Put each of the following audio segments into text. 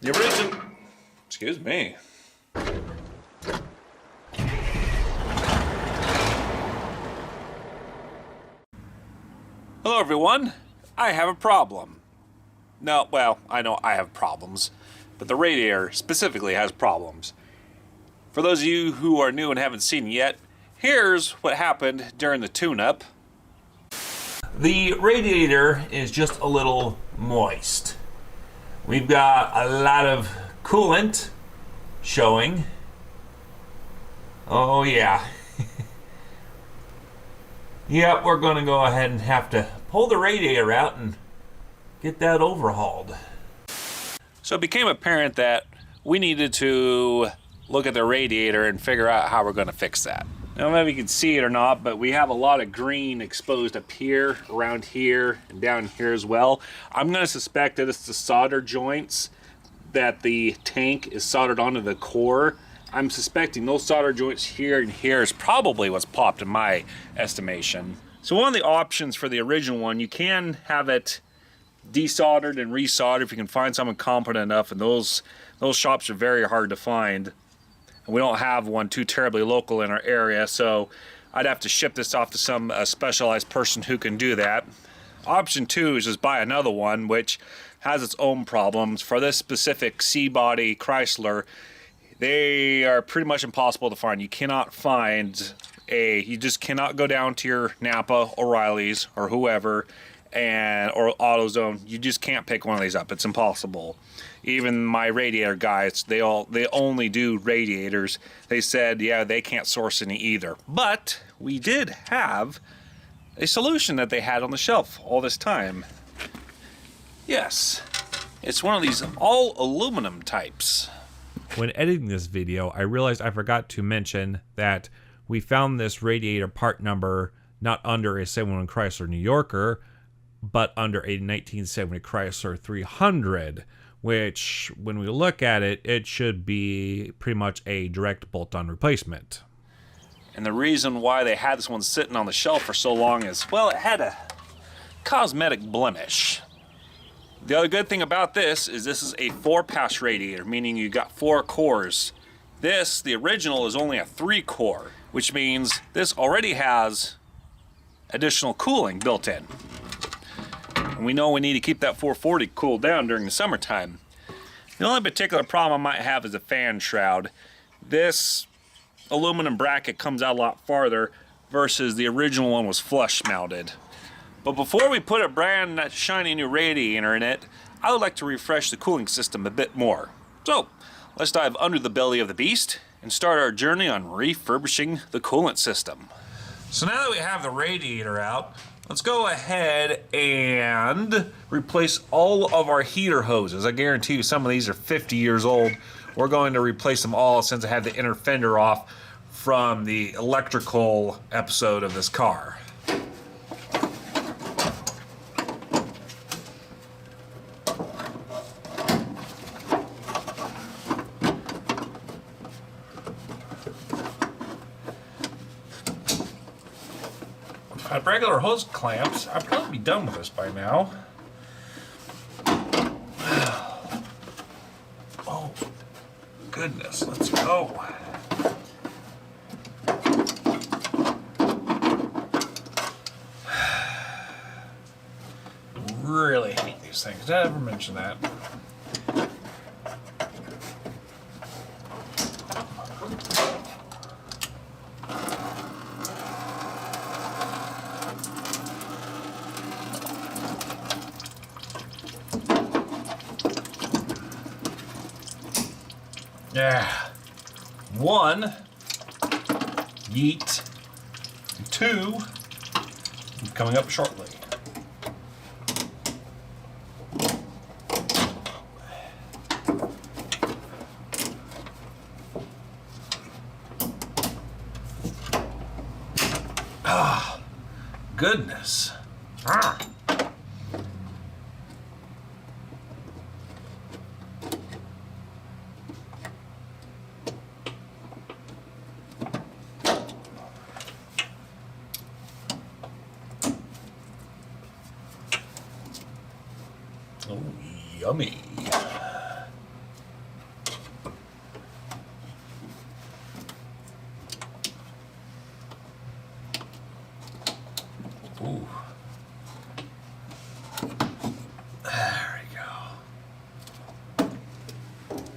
The original... Excuse me. Hello everyone. I have a problem. No, well, I know I have problems, but the radiator specifically has problems. For those of you who are new and haven't seen it yet, here's what happened during the tune-up. The radiator is just a little moist. We've got a lot of coolant showing. Oh yeah. Yep, we're going to go ahead and have to pull the radiator out and get that overhauled. So it became apparent that we needed to look at the radiator and figure out how we're going to fix that. Now maybe you can see it or not, but we have a lot of green exposed up here, around here, and down here as well. I'm going to suspect that it's the solder joints that the tank is soldered onto the core. I'm suspecting those solder joints here and here is probably what's popped in my estimation. So one of the options for the original one, you can have it desoldered and resoldered if you can find someone competent enough, and those shops are very hard to find. And we don't have one too terribly local in our area, so I'd have to ship this off to some specialized person who can do that. Option 2 is just buy another one, which has its own problems. For this specific C-body Chrysler, they are pretty much impossible to find. You cannot find you just cannot go down to your Napa, O'Reilly's, or whoever, or AutoZone. You just can't pick one of these up. It's impossible. Even my radiator guys, they only do radiators. They said, yeah, they can't source any either. But we did have a solution that they had on the shelf all this time. Yes, it's one of these all aluminum types. When editing this video, I realized I forgot to mention that we found this radiator part number not under a 71 Chrysler New Yorker, but under a 1970 Chrysler 300, which when we look at it, it should be pretty much a direct bolt-on replacement. And the reason why they had this one sitting on the shelf for so long is, well, it had a cosmetic blemish. The other good thing about this is a 4-pass radiator, meaning you got 4 cores. This, the original, is only a 3-core, which means this already has additional cooling built in. And we know we need to keep that 440 cooled down during the summertime. The only particular problem I might have is the fan shroud. This aluminum bracket comes out a lot farther versus the original one was flush mounted. But before we put a brand shiny new radiator in it, I would like to refresh the cooling system a bit more. So let's dive under the belly of the beast and start our journey on refurbishing the coolant system. So now that we have the radiator out, let's go ahead and replace all of our heater hoses. I guarantee you some of these are 50 years old. We're going to replace them all since I had the inner fender off from the electrical episode of this car. If I had regular hose clamps, I'd probably be done with this by now. Oh, goodness, let's go. Really hate these things. Did I ever mention that? Yeah. 1, yeet. 2, coming up shortly. Ah, goodness. Ah. Oh, yummy.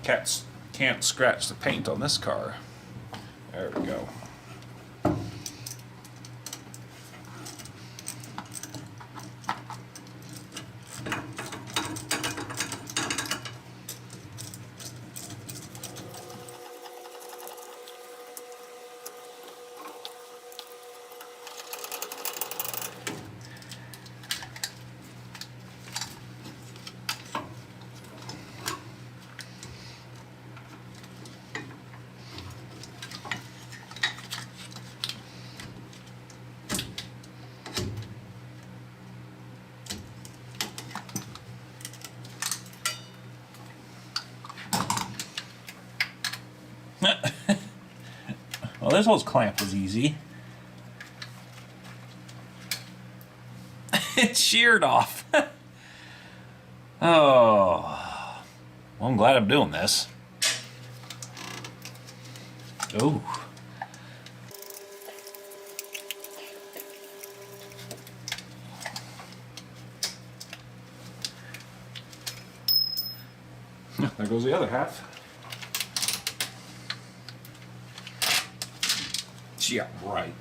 Cats can't scratch the paint on this car. There we go. Well, this hose clamp was easy. It sheared off. Oh, well, I'm glad I'm doing this. Oh. There goes the other half. Yeah, right.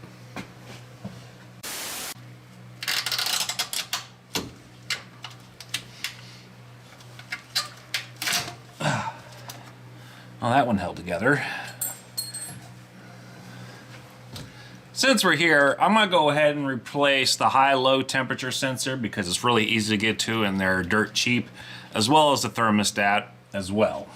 Well, that one held together. Since we're here, I'm gonna go ahead and replace the high-low temperature sensor because it's really easy to get to and they're dirt cheap, as well as the thermostat as well.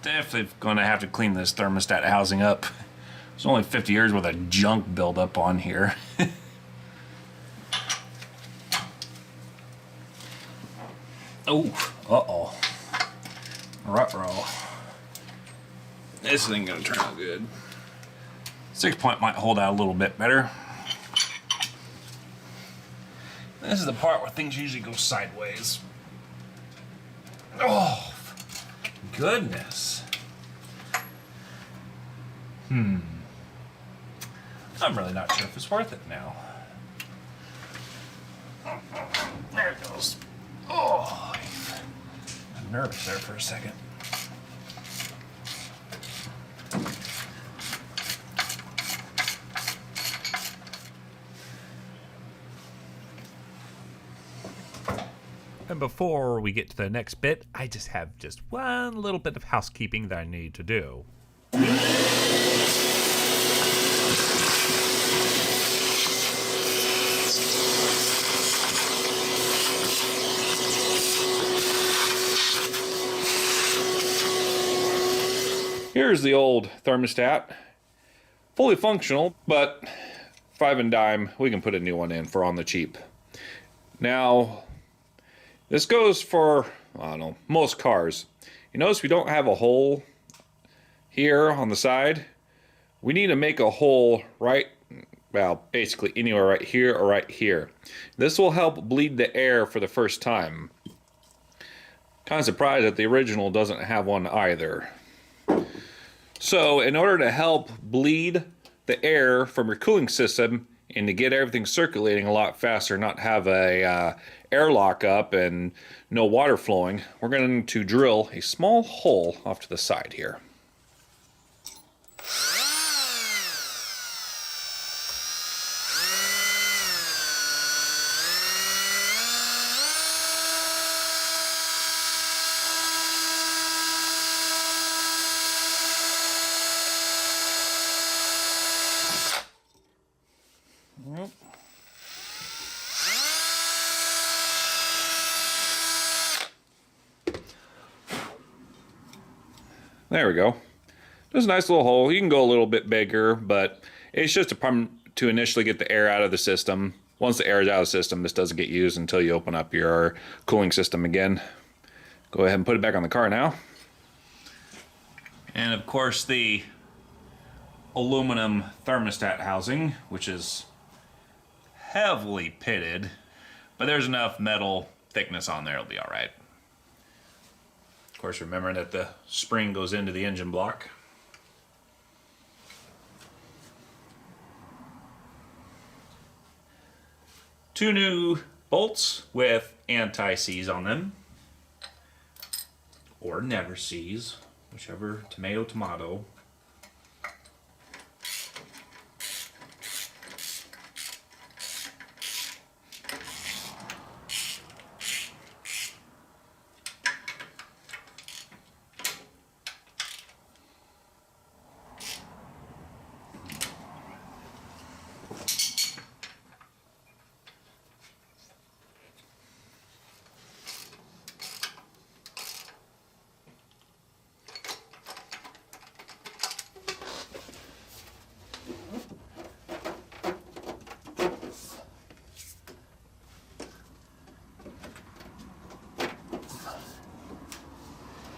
Definitely gonna have to clean this thermostat housing up. There's only 50 years worth of junk buildup on here. Oh, uh-oh. Ruh-roh. This ain't gonna turn out good. 6-point might hold out a little bit better. This is the part where things usually go sideways. Oh, goodness. I'm really not sure if it's worth it now. There it goes. Oh, I'm nervous there for a second. And before we get to the next bit, I have one little bit of housekeeping that I need to do. Here's the old thermostat. Fully functional, but 5 and dime, we can put a new one in for on the cheap. Now, this goes for, I don't know, most cars. You notice we don't have a hole here on the side. We need to make a hole right, well, basically anywhere right here or right here. This will help bleed the air for the first time. Kind of surprised that the original doesn't have one either. So in order to help bleed the air from your cooling system and to get everything circulating a lot faster, not have a airlock up and no water flowing, we're going to drill a small hole off to the side here. There we go. There's a nice little hole. You can go a little bit bigger, but it's just a pump to initially get the air out of the system. Once the air is out of the system, this doesn't get used until you open up your cooling system again. Go ahead and put it back on the car now. And of course the aluminum thermostat housing, which is heavily pitted, but there's enough metal thickness on there, it'll be all right. Of course, remembering that the spring goes into the engine block. Two new bolts with anti-seize on them, or never seize, whichever, tomato.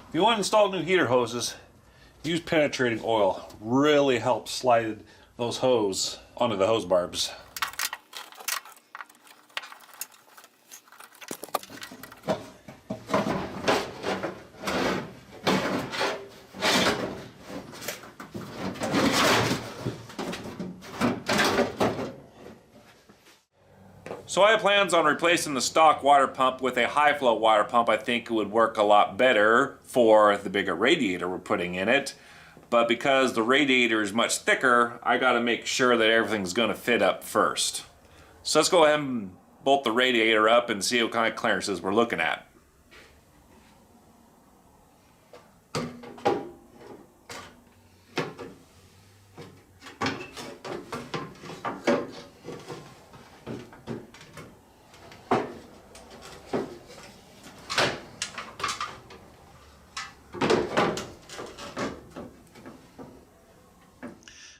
If you want to install new heater hoses, use penetrating oil. Really helps slide those hose onto the hose barbs. So I have plans on replacing the stock water pump with a high flow water pump. I think it would work a lot better for the bigger radiator we're putting in it. But because the radiator is much thicker, I gotta make sure that everything's gonna fit up first. So let's go ahead and bolt the radiator up and see what kind of clearances we're looking at.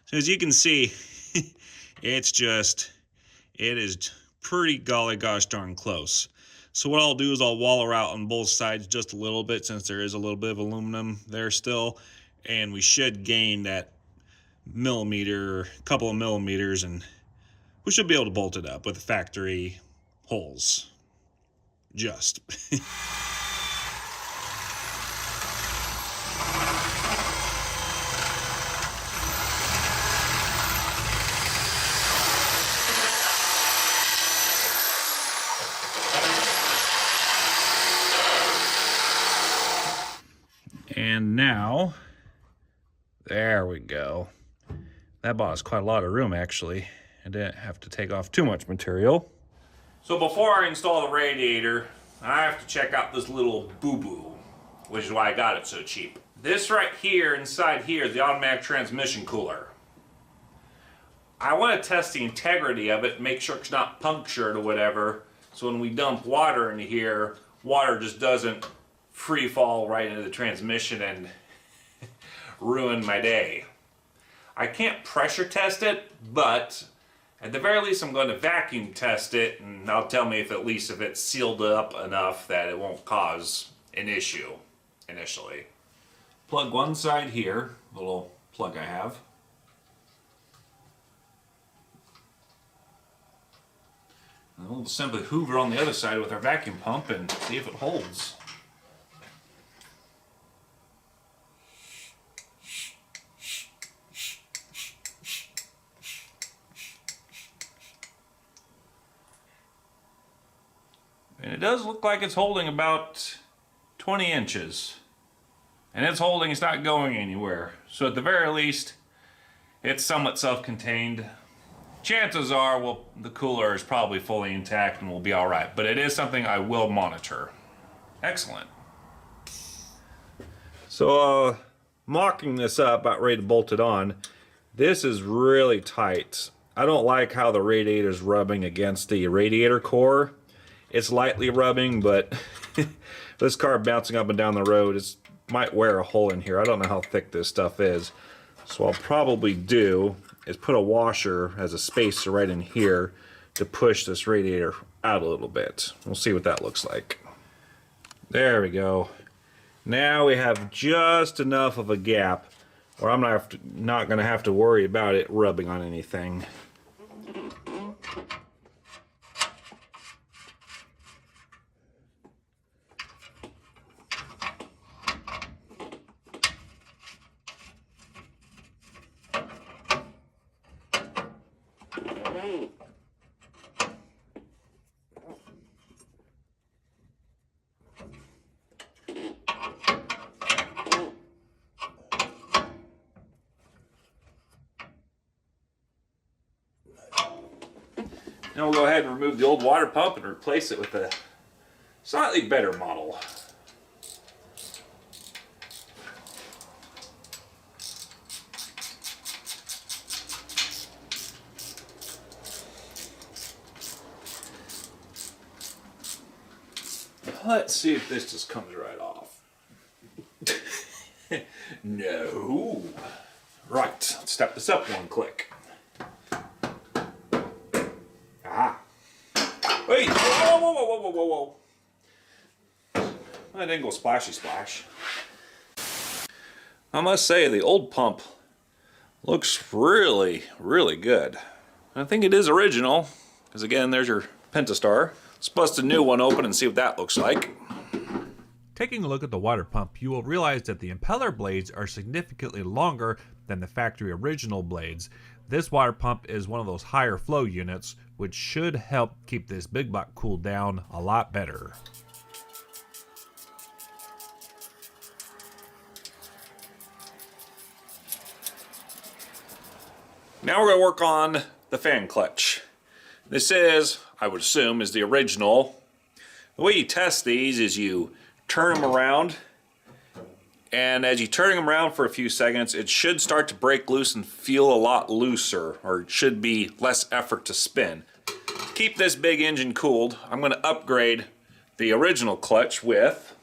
So as you can see, it is pretty golly gosh darn close. So what I'll do is I'll wall her out on both sides just a little bit, since there is a little bit of aluminum there still, and we should gain that couple of millimeters, and we should be able to bolt it up with the factory holes. Just. And now, there we go. That bought us quite a lot of room, actually. I didn't have to take off too much material. So before I install the radiator, I have to check out this little boo-boo, which is why I got it so cheap. This right here, inside here, is the automatic transmission cooler. I want to test the integrity of it, make sure it's not punctured or whatever, so when we dump water into here, water just doesn't free fall right into the transmission and ruin my day. I can't pressure test it, but at the very least I'm going to vacuum test it, and that'll tell me if it's sealed up enough that it won't cause an issue initially. Plug one side here, little plug I have. And we'll simply hoover on the other side with our vacuum pump and see if it holds. And it does look like it's holding about 20 inches. And it's holding, it's not going anywhere. So at the very least, it's somewhat self-contained. Chances are, well, the cooler is probably fully intact and will be all right. But it is something I will monitor. Excellent. So, mocking this up, about ready to bolt it on. This is really tight. I don't like how the radiator's rubbing against the radiator core. It's lightly rubbing, but this car bouncing up and down the road might wear a hole in here. I don't know how thick this stuff is. So what I'll probably do is put a washer as a spacer right in here to push this radiator out a little bit. We'll see what that looks like. There we go. Now we have just enough of a gap where I'm not going to have to worry about it rubbing on anything. Then we'll go ahead and remove the old water pump and replace it with a slightly better model. Let's see if this just comes right off. No. Right, let's step this up one click. Ah. Wait, whoa, whoa, whoa, whoa, whoa, whoa. I didn't go splashy splash. I must say, the old pump looks really, really good. I think it is original, because again, there's your Pentastar. Let's bust a new one open and see what that looks like. Taking a look at the water pump, you will realize that the impeller blades are significantly longer than the factory original blades. This water pump is one of those higher flow units, which should help keep this big buck cooled down a lot better. Now we're going to work on the fan clutch. This is, I would assume, is the original. The way you test these is you turn them around, and as you turn them around for a few seconds, it should start to break loose and feel a lot looser, or it should be less effort to spin. To keep this big engine cooled, I'm going to upgrade the original clutch with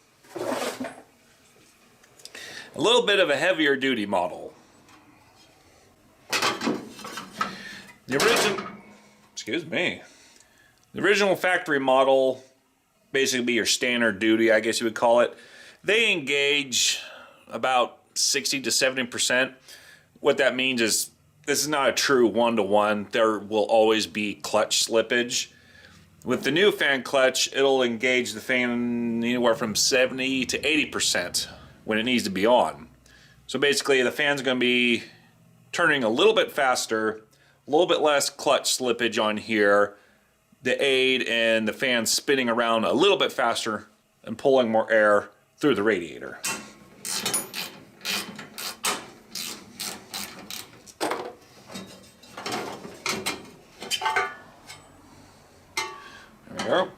a little bit of a heavier duty model. The original factory model, basically be your standard duty, I guess you would call it. They engage about 60 to 70%. What that means is this is not a true one-to-one. There will always be clutch slippage. With the new fan clutch, it'll engage the fan anywhere from 70 to 80% when it needs to be on. So basically the fan's going to be turning a little bit faster, a little bit less clutch slippage on here, the aid and the fan spinning around a little bit faster and pulling more air through the radiator. There we go.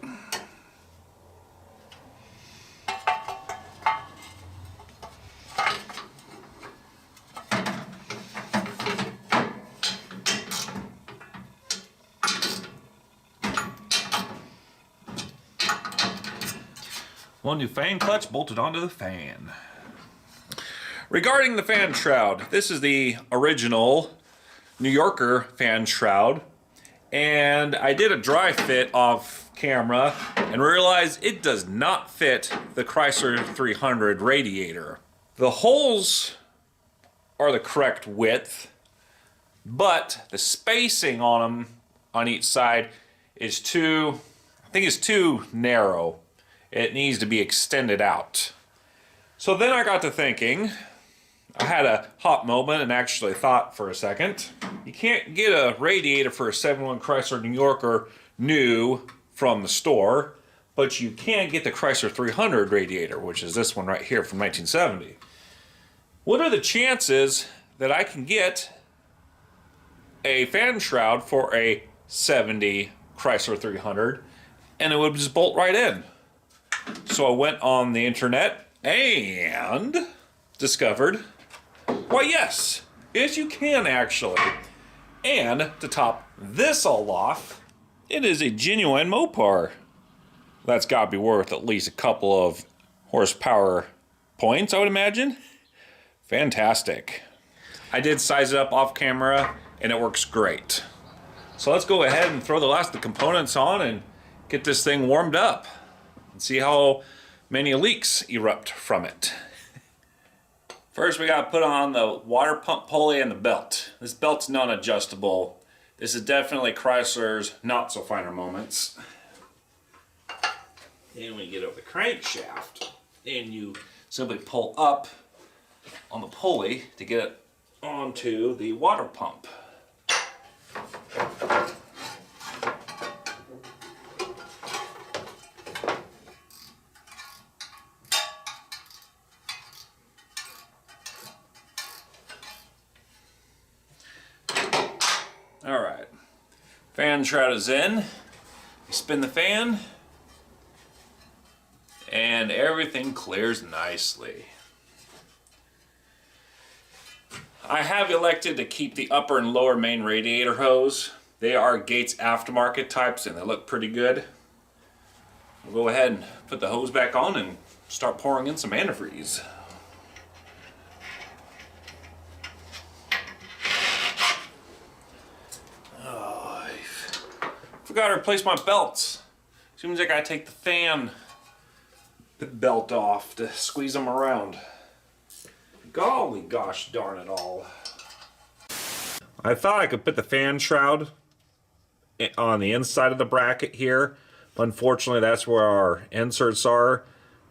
One new fan clutch bolted onto the fan. Regarding the fan shroud, this is the original New Yorker fan shroud, and I did a dry fit off camera and realized it does not fit the Chrysler 300 radiator. The holes are the correct width, but the spacing on them on each side is too narrow. It needs to be extended out. So then I got to thinking, I had a hot moment and actually thought for a second, you can't get a radiator for a 71 Chrysler New Yorker new from the store, but you can get the Chrysler 300 radiator, which is this one right here from 1970. What are the chances that I can get a fan shroud for a 70 Chrysler 300 and it would just bolt right in? So I went on the internet and discovered, why yes, you can actually. And to top this all off, it is a genuine Mopar. That's got to be worth at least a couple of horsepower points, I would imagine. Fantastic. I did size it up off camera and it works great. So let's go ahead and throw the last of the components on and get this thing warmed up and see how many leaks erupt from it. First, we gotta put on the water pump pulley and the belt. This belt's non-adjustable. This is definitely Chrysler's not so finer moments. Then we get over the crankshaft, and you simply pull up on the pulley to get it onto the water pump. fan shroud is in. Spin the fan, and everything clears nicely. I have elected to keep the upper and lower main radiator hose. They are Gates aftermarket types and they look pretty good. We'll go ahead and put the hose back on and start pouring in some antifreeze. Oh, I forgot to replace my belts. Seems like I take the fan belt off to squeeze them around. Golly gosh darn it all. I thought I could put the fan shroud on the inside of the bracket here. Unfortunately, that's where our inserts are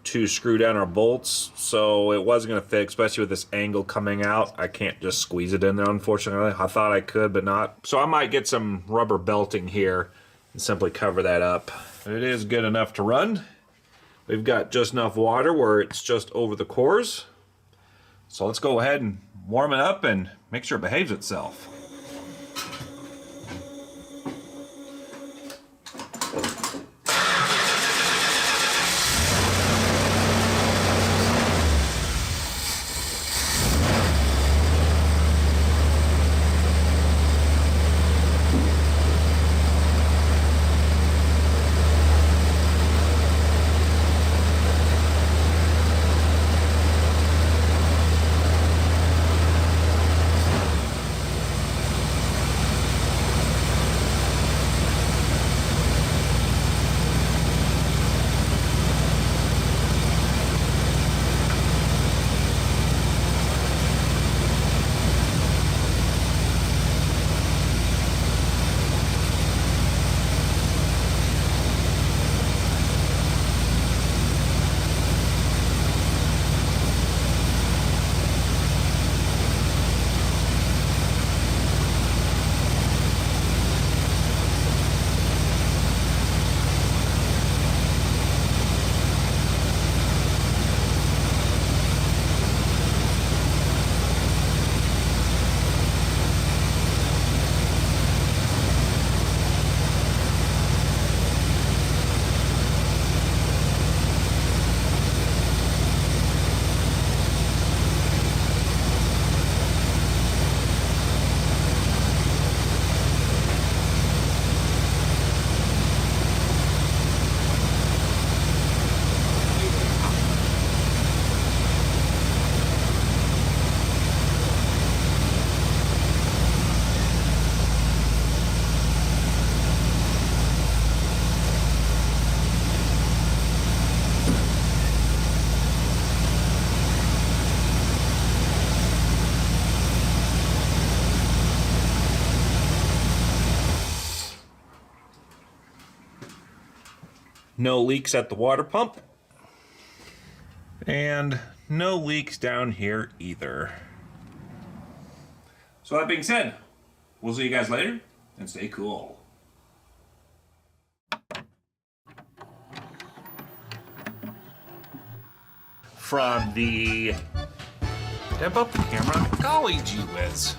to screw down our bolts, so it wasn't going to fit, especially with this angle coming out. I can't just squeeze it in there, unfortunately. I thought I could, but not. So I might get some rubber belting here and simply cover that up. It is good enough to run. We've got just enough water where it's just over the cores. So let's go ahead and warm it up and make sure it behaves itself. No leaks at the water pump. And no leaks down here either. So that being said, we'll see you guys later and stay cool. From the... Step up the camera. Golly gee whiz.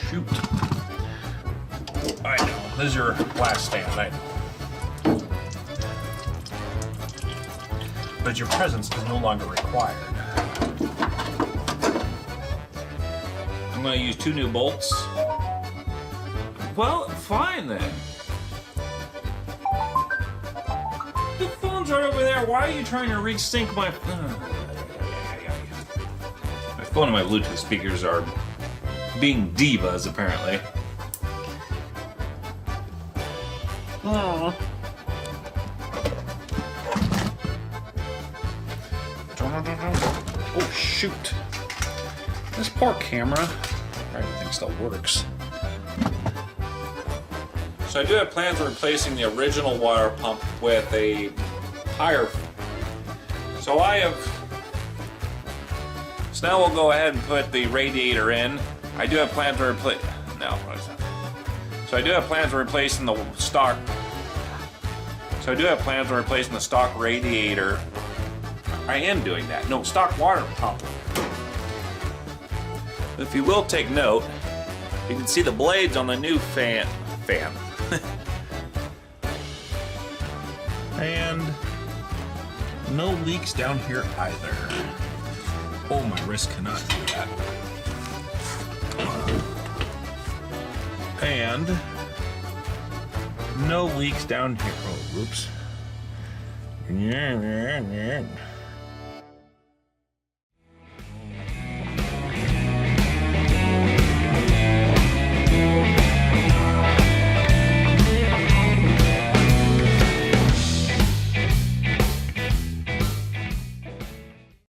Shoot. I know. This is your last stand, I know. But your presence is no longer required. I'm going to use 2 new bolts. Well, fine then. The phone's right over there. Why are you trying to resync my... My phone and my Bluetooth speakers are being divas, apparently. Oh, shoot. This poor camera. Everything still works. So I do have plans of replacing the original water pump with a higher. So now we'll go ahead and put the radiator in. I do have plans to replace. No, what is that? So I do have plans of replacing the stock. So I do have plans of replacing the stock radiator I am doing that. No, stock water pump. If you will take note, you can see the blades on the new fan. And no leaks down here either. Oh, my wrist cannot do that. And no leaks down here. Oh, whoops.